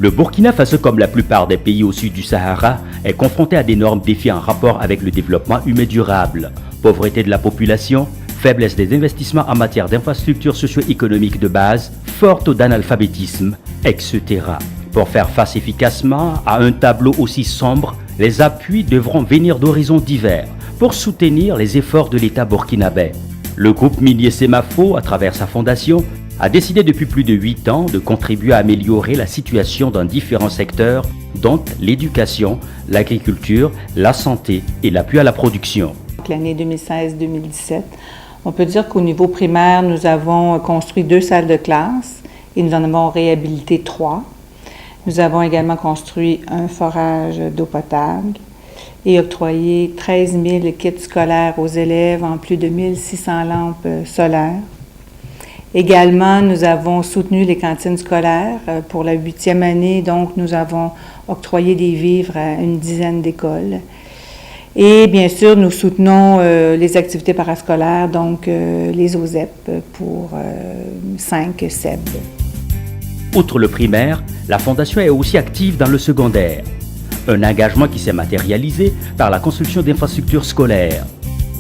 Le Burkina Faso, comme la plupart des pays au sud du Sahara, est confronté à d'énormes défis en rapport avec le développement humain durable. Pauvreté de la population, faiblesse des investissements en matière d'infrastructures socio-économiques de base, fort taux d'analphabétisme, etc. Pour faire face efficacement à un tableau aussi sombre, les appuis devront venir d'horizons divers pour soutenir les efforts de l'État burkinabé. Le groupe minier Semafo, à travers sa fondation, a décidé depuis plus de 8 ans de contribuer à améliorer la situation dans différents secteurs, dont l'éducation, l'agriculture, la santé et l'appui à la production. L'année 2016-2017, on peut dire qu'au niveau primaire, nous avons construit 2 salles de classe et nous en avons réhabilité 3. Nous avons également construit un forage d'eau potable et octroyé 13 000 kits scolaires aux élèves en plus de 1600 lampes solaires. Également, nous avons soutenu les cantines scolaires. Pour la 8e année, donc, nous avons octroyé des vivres à une dizaine d'écoles. Et bien sûr, nous soutenons les activités parascolaires, donc les OSEP pour 5 SEB. Outre le primaire, la Fondation est aussi active dans le secondaire. Un engagement qui s'est matérialisé par la construction d'infrastructures scolaires.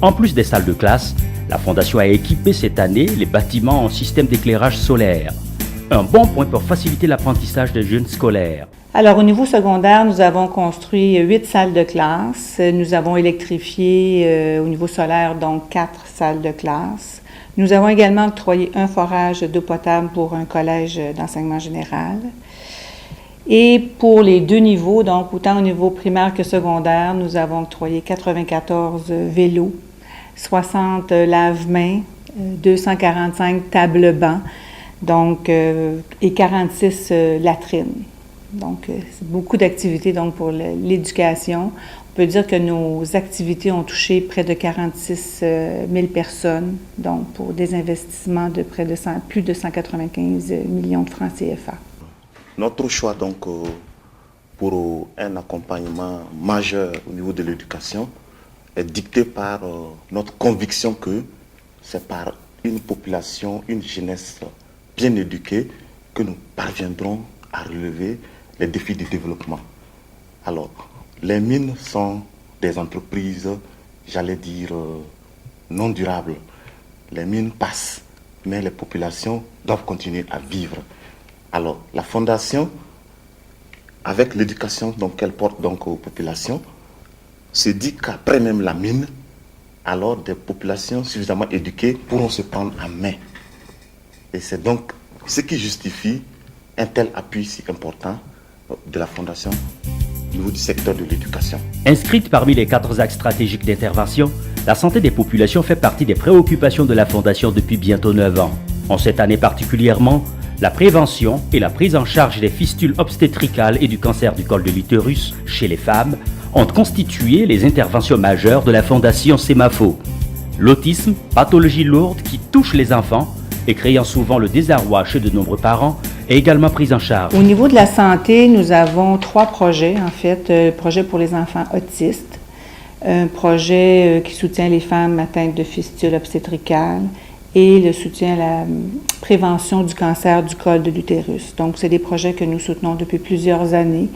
En plus des salles de classe, la Fondation a équipé cette année les bâtiments en système d'éclairage solaire. Un bon point pour faciliter l'apprentissage des jeunes scolaires. Alors, au niveau secondaire, nous avons construit 8 salles de classe. Nous avons électrifié au niveau solaire, donc 4 salles de classe. Nous avons également octroyé un forage d'eau potable pour un collège d'enseignement général. Et pour les 2 niveaux, donc autant au niveau primaire que secondaire, nous avons octroyé 94 vélos, 60 lave-mains, 245 tables-bancs, donc, et 46 latrines. Donc, c'est beaucoup d'activités donc, pour l'éducation. On peut dire que nos activités ont touché près de 46 000 personnes, donc pour des investissements de plus de 195 millions de francs CFA. Notre choix donc pour un accompagnement majeur au niveau de l'éducation est dicté par notre conviction que c'est par une population, une jeunesse bien éduquée que nous parviendrons à relever les défis du développement. Alors, les mines sont des entreprises, j'allais dire, non durables. Les mines passent, mais les populations doivent continuer à vivre. Alors, la Fondation, avec l'éducation qu'elle porte donc aux populations, se dit qu'après même la mine, alors des populations suffisamment éduquées pourront se prendre en main. Et c'est donc ce qui justifie un tel appui si important de la Fondation au niveau du secteur de l'éducation. Inscrite parmi les 4 axes stratégiques d'intervention, la santé des populations fait partie des préoccupations de la Fondation depuis bientôt 9 ans. En cette année particulièrement, la prévention et la prise en charge des fistules obstétricales et du cancer du col de l'utérus chez les femmes ont constitué les interventions majeures de la Fondation Semafo. L'autisme, pathologie lourde qui touche les enfants et créant souvent le désarroi chez de nombreux parents, est également prise en charge. Au niveau de la santé, nous avons 3 projets, en fait. Le projet pour les enfants autistes, un projet qui soutient les femmes atteintes de fistules obstétricales et le soutien à la prévention du cancer du col de l'utérus. Donc, c'est des projets que nous soutenons depuis plusieurs années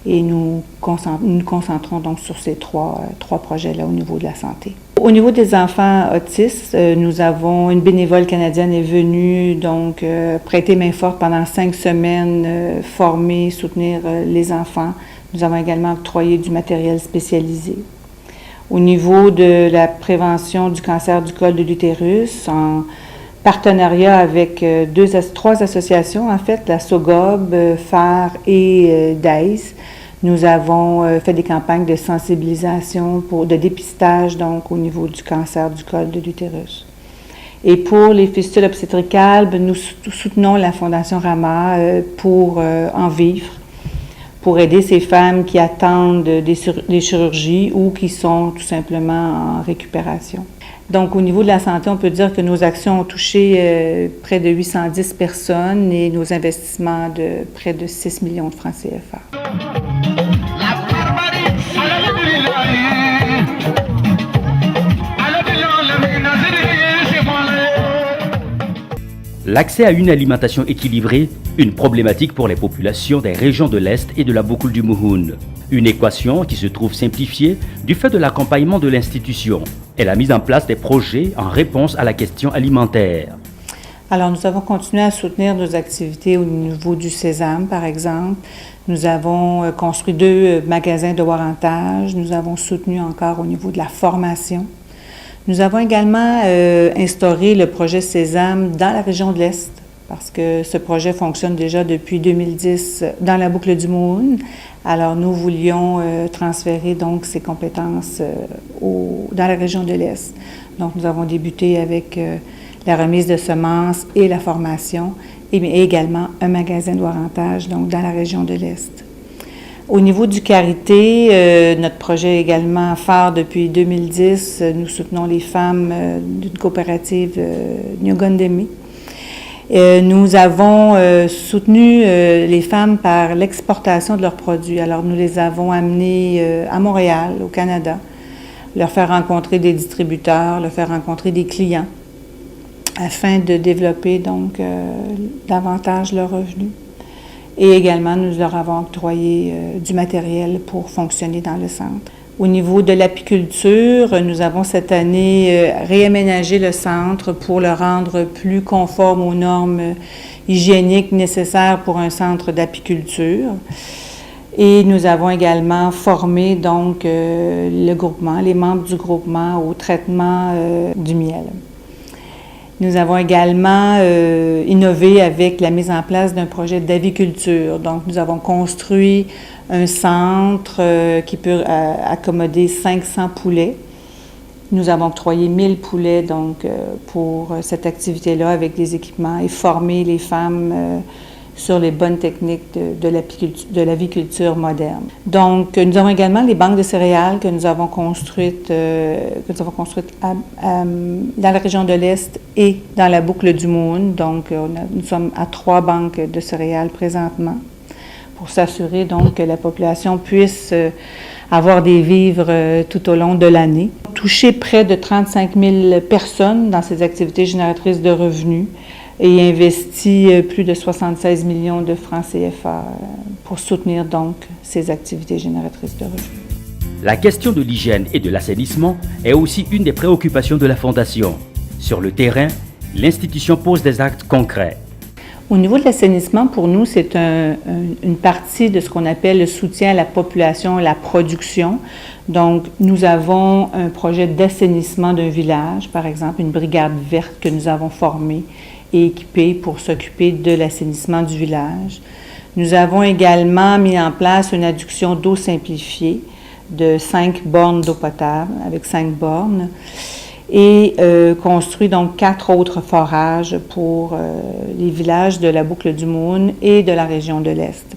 et nous concentrons donc sur ces trois projets-là au niveau de la santé. Au niveau des enfants autistes, nous avons une bénévole canadienne est venue donc prêter main forte pendant 5 semaines, former, soutenir les enfants. Nous avons également octroyé du matériel spécialisé. Au niveau de la prévention du cancer du col de l'utérus, en partenariat avec 3 associations, en fait, la SOGOB, FAR et DAIS, nous avons fait des campagnes de sensibilisation, de dépistage, donc au niveau du cancer du col de l'utérus. Et pour les fistules obstétricales, nous soutenons la Fondation Rama pour en vivre, pour aider ces femmes qui attendent des chirurgies ou qui sont tout simplement en récupération. Donc, au niveau de la santé, on peut dire que nos actions ont touché près de 810 personnes et nos investissements de près de 6 millions de francs CFA. L'accès à une alimentation équilibrée, une problématique pour les populations des régions de l'Est et de la boucle du Mouhoun. Une équation qui se trouve simplifiée du fait de l'accompagnement de l'institution et la mise en place des projets en réponse à la question alimentaire. Alors, nous avons continué à soutenir nos activités au niveau du Sésame, par exemple. Nous avons construit 2 magasins de warrantage. Nous avons soutenu encore au niveau de la formation. Nous avons également instauré le projet Sésame dans la région de l'Est, parce que ce projet fonctionne déjà depuis 2010 dans la boucle du Mouhoun. Alors, nous voulions transférer donc ces compétences dans la région de l'Est. Donc, nous avons débuté avec la remise de semences et la formation, et également un magasin de warrantage, donc dans la région de l'Est. Au niveau du Carité, notre projet également phare depuis 2010, nous soutenons les femmes d'une coopérative Nyogondemi. Nous avons soutenu les femmes par l'exportation de leurs produits. Alors, nous les avons amenées à Montréal, au Canada, leur faire rencontrer des distributeurs, leur faire rencontrer des clients, afin de développer donc davantage leurs revenus. Et également, nous leur avons octroyé du matériel pour fonctionner dans le centre. Au niveau de l'apiculture, nous avons cette année réaménagé le centre pour le rendre plus conforme aux normes hygiéniques nécessaires pour un centre d'apiculture. Et nous avons également formé donc le groupement, les membres du groupement au traitement du miel. Nous avons également innové avec la mise en place d'un projet d'aviculture. Donc, nous avons construit un centre qui peut accommoder 500 poulets. Nous avons octroyé 1000 poulets donc, pour cette activité-là avec des équipements et former les femmes sur les bonnes techniques de l'aviculture moderne. Donc, nous avons également les banques de céréales que nous avons construites, dans la région de l'Est et dans la boucle du Mouhoun. Donc, nous sommes à 3 banques de céréales présentement pour s'assurer donc que la population puisse avoir des vivres tout au long de l'année. Toucher près de 35 000 personnes dans ces activités génératrices de revenus et investi plus de 76 millions de francs CFA pour soutenir donc ces activités génératrices de revenus. La question de l'hygiène et de l'assainissement est aussi une des préoccupations de la Fondation. Sur le terrain, l'institution pose des actes concrets. Au niveau de l'assainissement, pour nous, c'est une partie de ce qu'on appelle le soutien à la population, la production. Donc, nous avons un projet d'assainissement d'un village, par exemple, une brigade verte que nous avons formée et équipée pour s'occuper de l'assainissement du village. Nous avons également mis en place une adduction d'eau simplifiée de 5 bornes d'eau potable, avec 5 bornes, et construit donc 4 autres forages pour les villages de la boucle du Mouhoun et de la région de l'Est.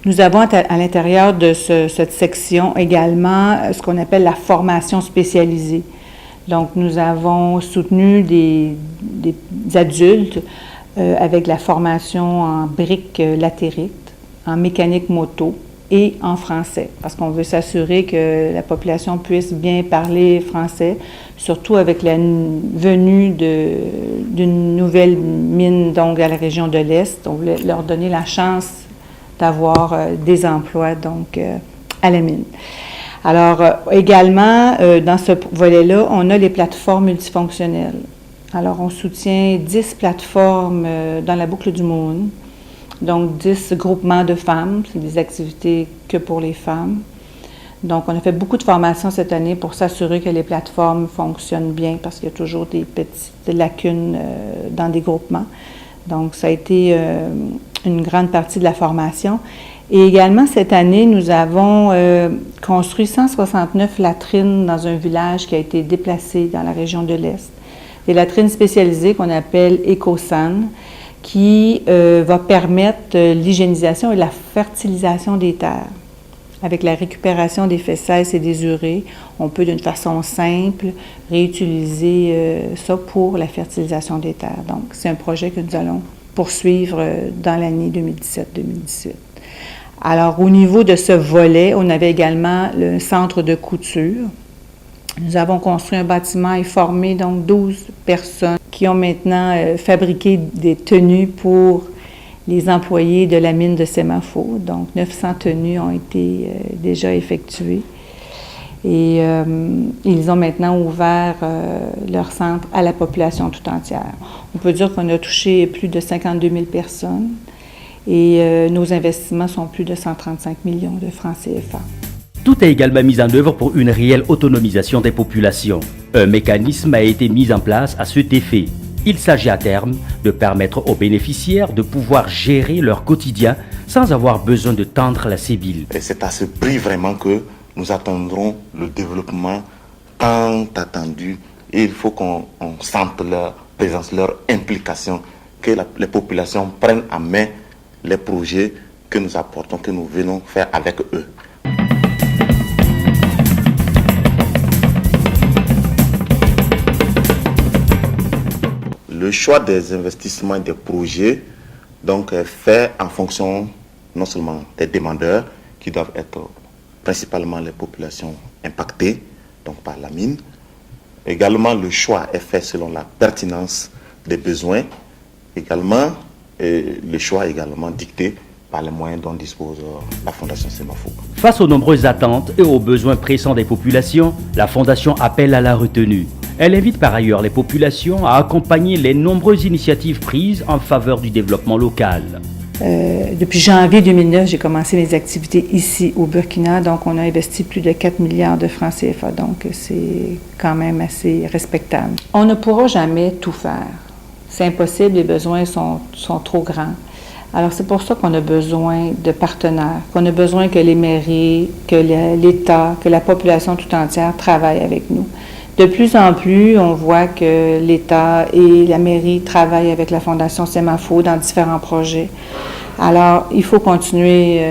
Nous avons à l'intérieur de cette section également ce qu'on appelle la formation spécialisée. Donc, nous avons soutenu des adultes avec la formation en briques latérites, en mécanique moto et en français, parce qu'on veut s'assurer que la population puisse bien parler français, surtout avec la venue d'une nouvelle mine donc à la région de l'Est. On voulait leur donner la chance d'avoir des emplois donc à la mine. Alors, également, dans ce volet-là, on a les plateformes multifonctionnelles. Alors, on soutient 10 plateformes dans la boucle du Mouhoun, donc 10 groupements de femmes, c'est des activités que pour les femmes. Donc, on a fait beaucoup de formations cette année pour s'assurer que les plateformes fonctionnent bien, parce qu'il y a toujours des petites lacunes dans des groupements. Donc, ça a été une grande partie de la formation. Et également, cette année, nous avons construit 169 latrines dans un village qui a été déplacé dans la région de l'Est. Des latrines spécialisées qu'on appelle EcoSan, qui va permettre l'hygiénisation et la fertilisation des terres. Avec la récupération des fesses et des urées, on peut d'une façon simple réutiliser ça pour la fertilisation des terres. Donc, c'est un projet que nous allons poursuivre dans l'année 2017-2018. Alors, au niveau de ce volet, on avait également le centre de couture. Nous avons construit un bâtiment et formé donc 12 personnes qui ont maintenant fabriqué des tenues pour les employés de la mine de Semafo. Donc, 900 tenues ont été déjà effectuées. Et ils ont maintenant ouvert leur centre à la population tout entière. On peut dire qu'on a touché plus de 52 000 personnes et nos investissements sont plus de 135 millions de francs CFA. Tout est également mis en œuvre pour une réelle autonomisation des populations. Un mécanisme a été mis en place à cet effet. Il s'agit à terme de permettre aux bénéficiaires de pouvoir gérer leur quotidien sans avoir besoin de tendre la sébile. Et c'est à ce prix vraiment que nous attendrons le développement tant attendu. Et il faut qu'on sente leur présence, leur implication, que les populations prennent en main les projets que nous apportons, que nous venons faire avec eux. Le choix des investissements et des projets donc, est fait en fonction non seulement des demandeurs, qui doivent être principalement les populations impactées donc par la mine. Également, le choix est fait selon la pertinence des besoins. Également, le choix est également dicté par les moyens dont dispose la Fondation Semafo. Face aux nombreuses attentes et aux besoins pressants des populations, la Fondation appelle à la retenue. Elle invite par ailleurs les populations à accompagner les nombreuses initiatives prises en faveur du développement local. Depuis janvier 2009, j'ai commencé mes activités ici au Burkina, donc on a investi plus de 4 milliards de francs CFA, donc c'est quand même assez respectable. On ne pourra jamais tout faire. C'est impossible, les besoins sont trop grands. Alors c'est pour ça qu'on a besoin de partenaires, qu'on a besoin que les mairies, que l'État, que la population tout entière travaillent avec nous. De plus en plus, on voit que l'État et la mairie travaillent avec la Fondation Semafo dans différents projets. Alors, il faut continuer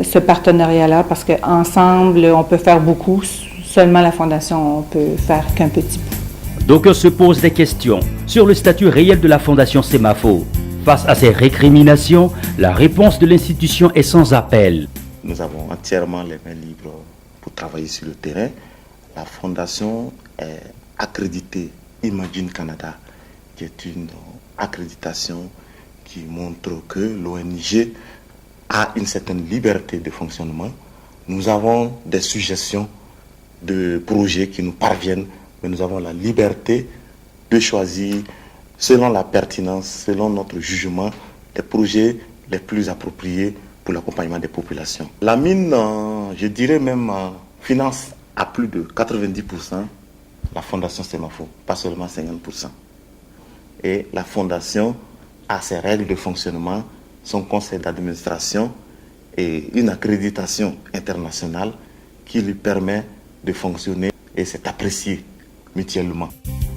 ce partenariat-là parce qu'ensemble, on peut faire beaucoup. Seulement la Fondation, on peut faire qu'un petit bout. Donc, on se pose des questions sur le statut réel de la Fondation Semafo. Face à ces récriminations, la réponse de l'institution est sans appel. Nous avons entièrement les mains libres pour travailler sur le terrain. La Fondation est accréditée Imagine Canada, qui est une accréditation qui montre que l'ONG a une certaine liberté de fonctionnement. Nous avons des suggestions de projets qui nous parviennent, mais nous avons la liberté de choisir, selon la pertinence, selon notre jugement, les projets les plus appropriés pour l'accompagnement des populations. La mine, je dirais même, finance à plus de 90% la Fondation Semafo, pas seulement 50%. Et la Fondation a ses règles de fonctionnement, son conseil d'administration et une accréditation internationale qui lui permet de fonctionner et c'est apprécié mutuellement.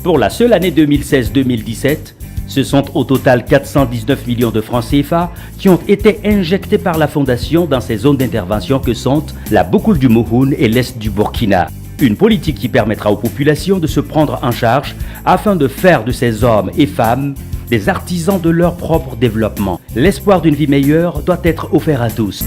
Pour la seule année 2016-2017, ce sont au total 419 millions de francs CFA qui ont été injectés par la Fondation dans ces zones d'intervention que sont la Boucoule du Mouhoun et l'Est du Burkina. Une politique qui permettra aux populations de se prendre en charge afin de faire de ces hommes et femmes des artisans de leur propre développement. L'espoir d'une vie meilleure doit être offert à tous.